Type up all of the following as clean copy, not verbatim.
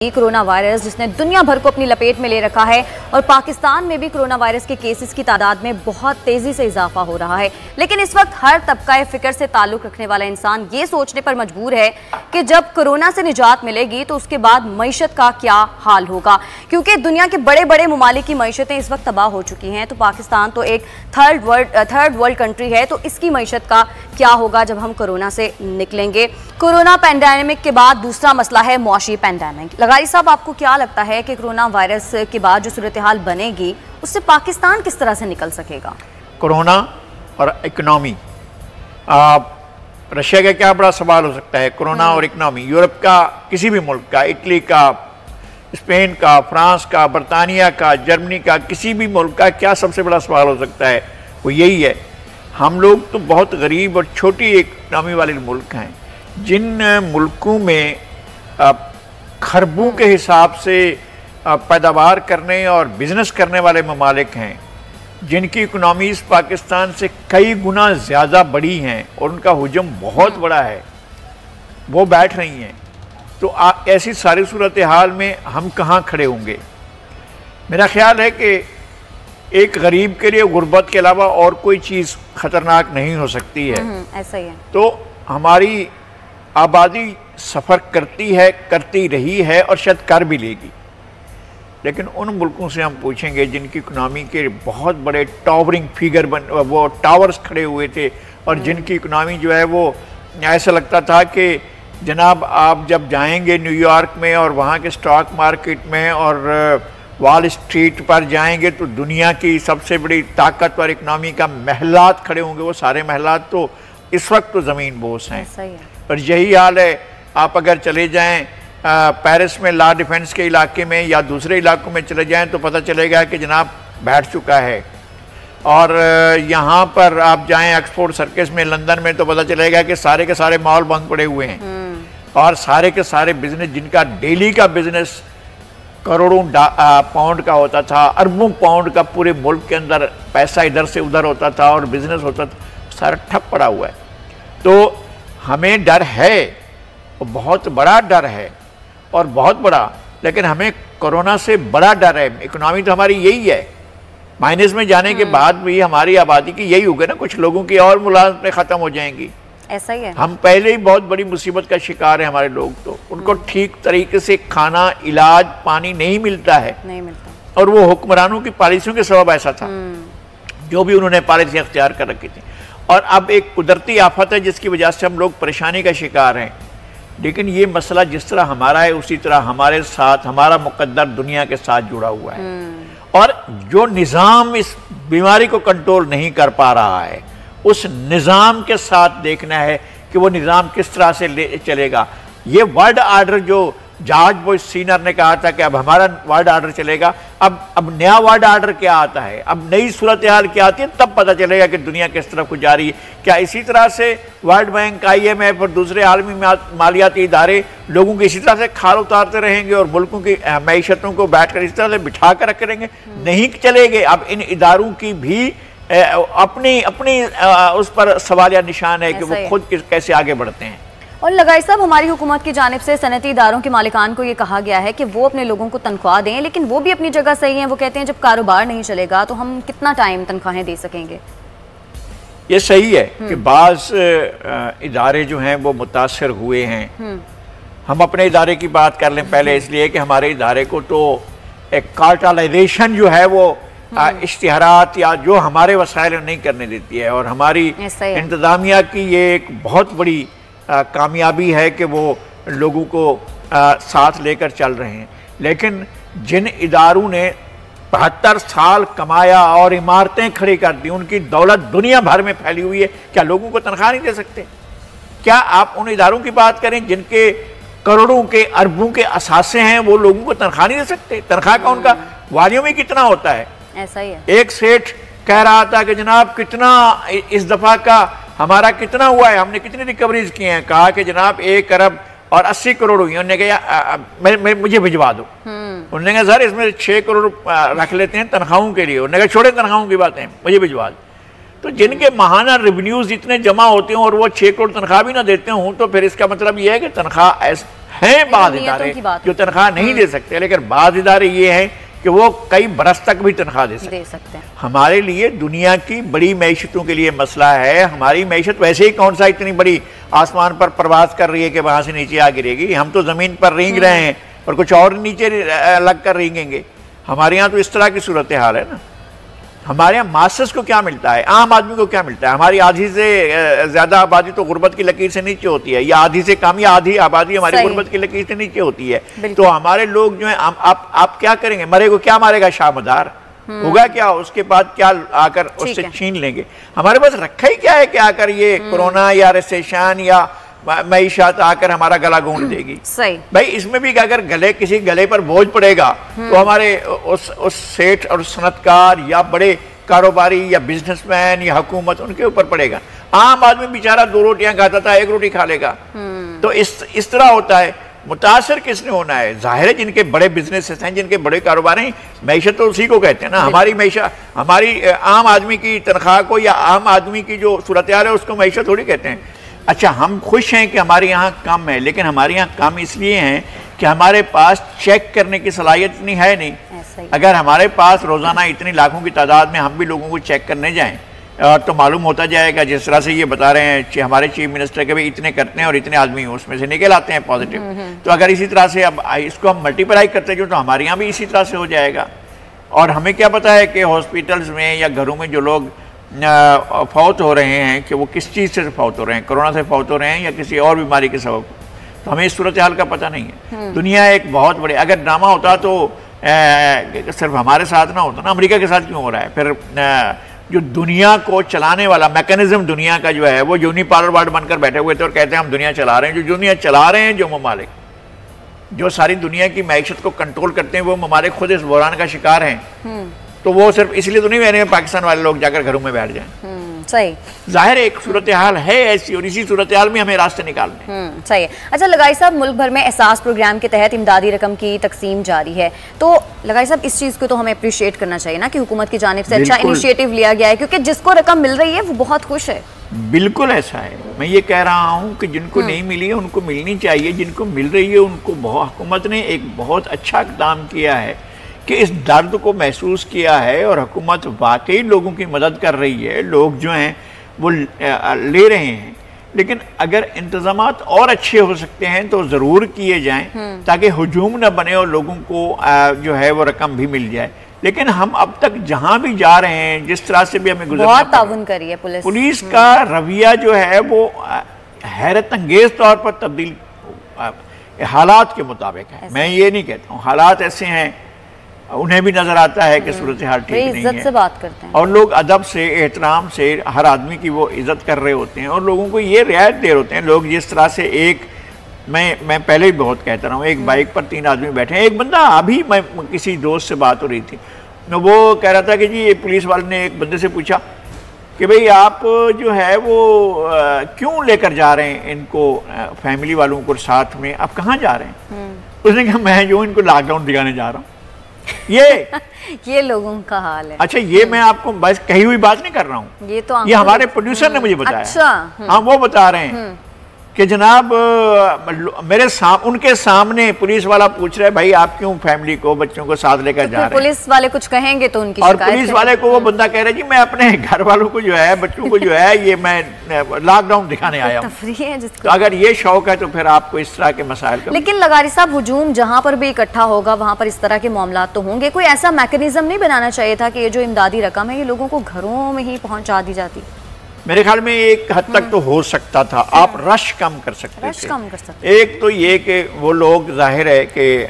Corona virus जिसने दुनिया भर को अपनी लपेट में ले रखा है और पाकिस्तान में भी कोरोना वायरस के केसेस की तादाद में बहुत तेजी से इजाफा हो रहा है। लेकिन इस वक्त हर तबका फिक्र से ताल्लुक रखने वाला इंसान ये सोचने पर मजबूर है कि जब कोरोना से निजात मिलेगी तो उसके बाद मईशत का क्या हाल होगा, क्योंकि दुनिया के बड़े बड़े ममालिक की मईशतें इस वक्त तबाह हो चुकी हैं। तो पाकिस्तान तो एक थर्ड वर्ल्ड कंट्री है, तो इसकी मईशत का क्या होगा जब हम कोरोना से निकलेंगे। कोरोना पैंडेमिक के बाद दूसरा मसला है मुआशी पैंडेमिक। लगारी साहब, आपको क्या लगता है कि कोरोना वायरस के बाद जो सूरत हाल बनेगी उससे पाकिस्तान किस तरह से निकल सकेगा? कोरोना और इकोनॉमी, रशिया का क्या बड़ा सवाल हो सकता है। कोरोना और इकोनॉमी, यूरोप का किसी भी मुल्क का, इटली का, स्पेन का, फ्रांस का, बरतानिया का, जर्मनी का, किसी भी मुल्क का क्या सबसे बड़ा सवाल हो सकता है, वो यही है। हम लोग तो बहुत गरीब और छोटी इकोनॉमी वाले मुल्क हैं। जिन मुल्कों में खरबों के हिसाब से पैदावार करने और बिजनेस करने वाले ममालिक हैं, जिनकी इकोनॉमीज़ पाकिस्तान से कई गुना ज़्यादा बड़ी हैं और उनका हुजम बहुत बड़ा है, वो बैठ रही हैं। तो ऐसी सारी सूरत हाल में हम कहाँ खड़े होंगे? मेरा ख्याल है कि एक गरीब के लिए गुर्बत के अलावा और कोई चीज़ ख़तरनाक नहीं हो सकती है। ऐसा ही है। तो हमारी आबादी सफ़र करती रही है और शायद कर भी लेगी। लेकिन उन मुल्कों से हम पूछेंगे जिनकी इकोनॉमी के बहुत बड़े टावरिंग फिगर वो टावर्स खड़े हुए थे और जिनकी इकोनॉमी जो है वो ऐसा लगता था कि जनाब आप जब जाएंगे न्यूयॉर्क में और वहाँ के स्टॉक मार्केट में और वॉल स्ट्रीट पर जाएंगे तो दुनिया की सबसे बड़ी ताकतवर इकोनॉमी का महलात खड़े होंगे। वो सारे महलात तो इस वक्त तो ज़मीन बोस हैं। और यही हाल है, आप अगर चले जाएं पेरिस में लॉ डिफेंस के इलाके में या दूसरे इलाकों में चले जाएं तो पता चलेगा कि जनाब बैठ चुका है। और यहाँ पर आप जाएं ऑक्सफोर्ड सर्कस में लंदन में तो पता चलेगा कि सारे के सारे मॉल बंद पड़े हुए हैं और सारे के सारे बिजनेस, जिनका डेली का बिजनेस करोड़ों पाउंड का होता था, अरबों पाउंड का पूरे मुल्क के अंदर पैसा इधर से उधर होता था और बिजनेस होता था, सारा ठप पड़ा हुआ है। तो हमें डर है, बहुत बड़ा डर है और बहुत बड़ा, लेकिन हमें कोरोना से बड़ा डर है। इकोनॉमी तो हमारी यही है, माइनस में जाने के बाद भी हमारी आबादी की यही होगा ना, कुछ लोगों की और मुलाजमतें ख़त्म हो जाएंगी। ऐसा ही है। हम पहले ही बहुत बड़ी मुसीबत का शिकार है हमारे लोग, तो उनको ठीक तरीके से खाना, इलाज, पानी नहीं मिलता है, नहीं मिलता। और वो हुक्मरानों की पॉलिसियों के सबब ऐसा था, जो भी उन्होंने पॉलिसी अख्तियार कर रखी थी। और अब एक कुदरती आफत है जिसकी वजह से हम लोग परेशानी का शिकार हैं। लेकिन ये मसला जिस तरह हमारा है उसी तरह हमारे साथ हमारा मुकद्दर दुनिया के साथ जुड़ा हुआ है। और जो निज़ाम इस बीमारी को कंट्रोल नहीं कर पा रहा है, उस निज़ाम के साथ देखना है कि वो निज़ाम किस तरह से चलेगा। ये वर्ल्ड आर्डर जो जॉर्ज बुश सीनियर ने कहा था कि अब हमारा वर्ल्ड आर्डर चलेगा, अब नया वर्ल्ड आर्डर क्या आता है, अब नई सूरत हाल क्या आती है, तब पता चलेगा कि दुनिया किस तरफ को जा रही है। क्या इसी तरह से वर्ल्ड बैंक, IMF और दूसरे आलमी मालियाती इदारे लोगों की इसी तरह से खाल उतारते रहेंगे और मुल्कों की मैशतों को बैठ कर इस तरह से बिठा कर रखे रहेंगे? नहीं चलेंगे। अब इन इदारों की भी अपनी उस पर सवालिया निशान है कि वो खुद कैसे आगे बढ़ते हैं। और लगाई साहब, हमारी हुकूमत की जानिब से सनती इदारों के मालिकान को ये कहा गया है कि वो अपने लोगों को तनख्वाह दें, लेकिन वो भी अपनी जगह सही हैं। वो कहते हैं जब कारोबार नहीं चलेगा तो हम कितना टाइम तनख्वाहें दे सकेंगे? ये सही है कि बाज़ इदारे जो हैं वो मुतासर हुए हैं। हम अपने इदारे की बात कर लें पहले, इसलिए कि हमारे इदारे को तो एक कार्टलाइजेशन जो है वो इश्तिहारात या जो हमारे वसाइल नहीं करने देती है। और हमारी इंतज़ामिया की ये एक बहुत बड़ी कामयाबी है कि वो लोगों को साथ लेकर चल रहे हैं। लेकिन जिन इदारों ने 72 साल कमाया और इमारतें खड़ी कर दी, उनकी दौलत दुनिया भर में फैली हुई है, क्या लोगों को तनख्वाह नहीं दे सकते? क्या आप उन इदारों की बात करें जिनके करोड़ों के अरबों के असासे हैं, वो लोगों को तनख्वाह नहीं दे सकते? तनख्वाह का उनका वॉल्यूम ही कितना होता है? ऐसा ही है। एक सेठ कह रहा था कि जनाब कितना इस दफ़ा का हमारा कितना हुआ है, हमने कितनी रिकवरीज की हैं? कहा कि जनाब 1 अरब और 80 करोड़ हुई। उन्होंने कहा मुझे भिजवा दो। उन्होंने कहा सर इसमें 6 करोड़ रख लेते हैं तनख्वाहों के लिए। उन्होंने कहा छोड़े तनख्वाहों की बातें, मुझे भिजवा दो। तो जिनके माहाना रेवेन्यूज इतने जमा होते हैं और वो 6 करोड़ तनख्वाह भी ना देते हों, तो फिर इसका मतलब ये है कि तनख्वाह हैं बाज़ इदारे जो तनख्वाह नहीं दे सकते, लेकिन बाज़ इदारे ये हैं कि वो कई बरस तक भी तनख्वाह दे सकते हैं। हमारे लिए दुनिया की बड़ी मैशतों के लिए मसला है। हमारी मैशत वैसे ही कौन सा इतनी बड़ी आसमान पर प्रवास कर रही है कि वहां से नीचे आ गिरेगी। हम तो ज़मीन पर रेंग रहे हैं और कुछ और नीचे लग कर रेंगेंगे। हमारे यहाँ तो इस तरह की सूरत हाल है ना। हमारे यहाँ मास्टर्स को क्या मिलता है, आम आदमी को क्या मिलता है? हमारी आधी से ज़्यादा आबादी तो गुर्बत की लकीर से नीचे होती है, या आधी से कम, या आधी आबादी हमारी गुर्बत की लकीर से नीचे होती है। तो हमारे लोग जो है, आप क्या करेंगे? मरे को क्या मारेगा शाहमदार? होगा क्या? उसके बाद क्या आकर उससे छीन लेंगे? हमारे पास रखा ही क्या है कि आकर ये कोरोना या रिसेशन या मईशत आकर हमारा गला घोंट देगी। सही भाई, इसमें भी अगर किसी गले पर बोझ पड़ेगा तो हमारे उस सेठ और सनतकार या बड़े कारोबारी या बिजनेसमैन या हुकूमत, उनके ऊपर पड़ेगा। आम आदमी बेचारा 2 रोटियां खाता था, 1 रोटी खा लेगा। तो इस तरह होता है। मुतासर किसने होना है? जाहिर है जिनके बड़े बिजनेसेस हैं, जिनके बड़े कारोबार हैं। मैशत तो उसी को कहते हैं ना। हमारी मैशत, हमारी आम आदमी की तनख्वाह को या आम आदमी की जो सूरत हाल है उसको मैशत थोड़ी कहते हैं। अच्छा, हम खुश हैं कि हमारे यहाँ कम है, लेकिन हमारे यहाँ कम इसलिए हैं कि हमारे पास चेक करने की सलाहियत इतनी है नहीं। अगर हमारे पास रोज़ाना इतनी लाखों की तादाद में हम भी लोगों को चेक करने जाएं तो मालूम होता जाएगा। जिस तरह से ये बता रहे हैं हमारे चीफ मिनिस्टर के, भी इतने करते हैं और इतने आदमी उसमें से निकल आते हैं पॉजिटिव। तो अगर इसी तरह से अब इसको हम मल्टीप्लाई करते जो, तो हमारे यहाँ भी इसी तरह से हो जाएगा। और हमें क्या पता है कि हॉस्पिटल्स में या घरों में जो लोग फौत हो रहे हैं कि वो किस चीज़ से फौत हो रहे हैं, कोरोना से फौत हो रहे हैं या किसी और बीमारी के सबब। तो हमें इस सूरत हाल का पता नहीं है। दुनिया एक बहुत बड़े, अगर ड्रामा होता तो सिर्फ हमारे साथ ना होता ना, अमेरिका के साथ क्यों हो रहा है? फिर जो दुनिया को चलाने वाला मैकेनिज्म दुनिया का जो है वो यूनिपोलर वर्ल्ड बनकर बैठे हुए थे और कहते हैं हम दुनिया चला रहे हैं। जो दुनिया चला रहे हैं, जो ममालिक जो सारी दुनिया की मैशत को कंट्रोल करते हैं, वो ममालिक खुद इस बहरान का शिकार हैं। तो वो सिर्फ इसलिए तो नहीं कह रहे हैं पाकिस्तान वाले लोग जाकर घरों में बैठ जाएं। सही, जाहिर एक सूरत हाल है ऐसी, और इसी सूरत हाल में हमें रास्ते निकालने। सही है। अच्छा लगाई साहब, मुल्क भर में एहसास प्रोग्राम के तहत इमदादी रकम की तकसीम जारी है। तो लगाई साहब, इस चीज़ को तो हमें अप्रिशिएट करना चाहिए ना कि हुकूमत की जानिब से अच्छा इनिशिएटिव लिया गया है, क्योंकि जिसको रकम मिल रही है वो बहुत खुश है। बिल्कुल ऐसा है। मैं ये कह रहा हूँ कि जिनको नहीं मिली है उनको मिलनी चाहिए, जिनको मिल रही है उनको हुकूमत ने एक बहुत अच्छा इक़दाम किया है कि इस दर्द को महसूस किया है और हुकूमत वाकई लोगों की मदद कर रही है। लोग जो हैं वो ले रहे हैं, लेकिन अगर इंतज़ामात और अच्छे हो सकते हैं तो ज़रूर किए जाएं ताकि हुजूम न बने और लोगों को जो है वो रकम भी मिल जाए। लेकिन हम अब तक जहाँ भी जा रहे हैं, जिस तरह से भी हमें गुजरना, बहुत ताउन करी है पुलिस का रवैया जो है वो हैरत अंगेज़ तौर पर तब्दील हालात के मुताबिक है। मैं ये नहीं कहता हूँ, हालात ऐसे हैं, उन्हें भी नजर आता है कि सूरत हाल ठीक नहीं है। इज्जत से बात करते हैं और लोग अदब से, एहतराम से हर आदमी की वो इज्जत कर रहे होते हैं और लोगों को ये रियायत दे रहे होते हैं। लोग जिस तरह से मैं पहले भी बहुत कहता रहा हूँ, एक बाइक पर 3 आदमी बैठे हैं। एक बंदा, अभी मैं किसी दोस्त से बात हो रही थी, वो कह रहा था कि जी पुलिस वाले ने एक बंदे से पूछा कि भाई आप जो है वो क्यों लेकर जा रहे हैं इनको, फैमिली वालों को साथ में, आप कहाँ जा रहे हैं? उसने कहा मैं जो इनको लॉकडाउन दिखाने जा रहा हूँ। ये लोगों का हाल है। अच्छा, ये मैं आपको बस कही हुई बात नहीं कर रहा हूँ, ये हमारे प्रोड्यूसर ने मुझे बताया। अच्छा, हाँ, वो बता रहे हैं कि जनाब उनके सामने पुलिस वाला पूछ रहा है भाई आप क्यों फैमिली को, बच्चों को साथ लेकर जा रहे हैं? पुलिस वाले कुछ कहेंगे तो उनकी और पुलिस वाले को वो बंदा कह रहा है जी मैं अपने घर वालों को जो है, बच्चों को जो है, ये मैं लॉकडाउन दिखाने आया हूँ। तो अगर ये शौक है तो फिर आपको इस तरह के मसाइल का। लेकिन लगारी साहब, हुजूम जहाँ पर भी इकट्ठा होगा वहाँ पर इस तरह के मामला तो होंगे। कोई ऐसा मैकेनिज्म नहीं बनाना चाहिए था कि ये जो इमदादी रकम है ये लोगों को घरों में ही पहुँचा दी जाती? मेरे ख्याल में एक हद तक तो हो सकता था। आप रश कम कर सकते थे। एक तो ये कि वो लोग, जाहिर है कि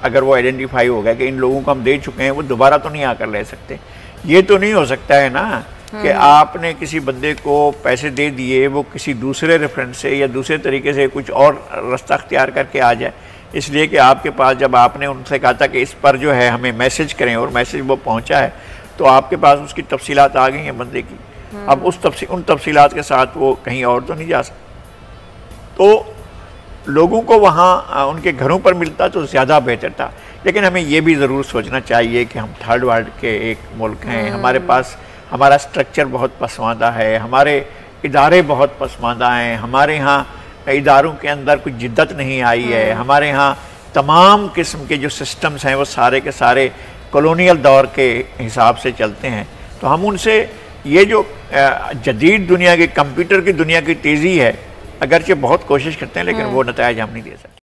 अगर वो आइडेंटिफाई हो गया कि इन लोगों को हम दे चुके हैं, वो दोबारा तो नहीं आकर ले सकते। ये तो नहीं हो सकता है ना कि आपने किसी बंदे को पैसे दे दिए, वो किसी दूसरे रेफरेंस से या दूसरे तरीके से कुछ और रास्ता अख्तियार करके आ जाए, इसलिए कि आपके पास जब आपने उनसे कहा था कि इस पर जो है हमें मैसेज करें और मैसेज वो पहुँचा है, तो आपके पास उसकी तफसीलात आ गई हैं बंदे की। अब उन तफसीलात के साथ वो कहीं और तो नहीं जा सकता। तो लोगों को वहाँ उनके घरों पर मिलता तो ज़्यादा बेहतर था। लेकिन हमें ये भी ज़रूर सोचना चाहिए कि हम थर्ड वर्ल्ड के एक मुल्क हैं, हमारे पास हमारा स्ट्रक्चर बहुत पसमानदा है, हमारे इदारे बहुत पसमानदा हैं, हमारे यहाँ इदारों के अंदर कोई जिद्दत नहीं आई है, हमारे यहाँ तमाम किस्म के जो सिस्टम्स हैं वो सारे के सारे कॉलोनियल दौर के हिसाब से चलते हैं। तो हम उनसे ये जो जदीद दुनिया की, कंप्यूटर की दुनिया की तेज़ी है, अगरचे बहुत कोशिश करते हैं लेकिन वो नतायज हम नहीं दे सकते।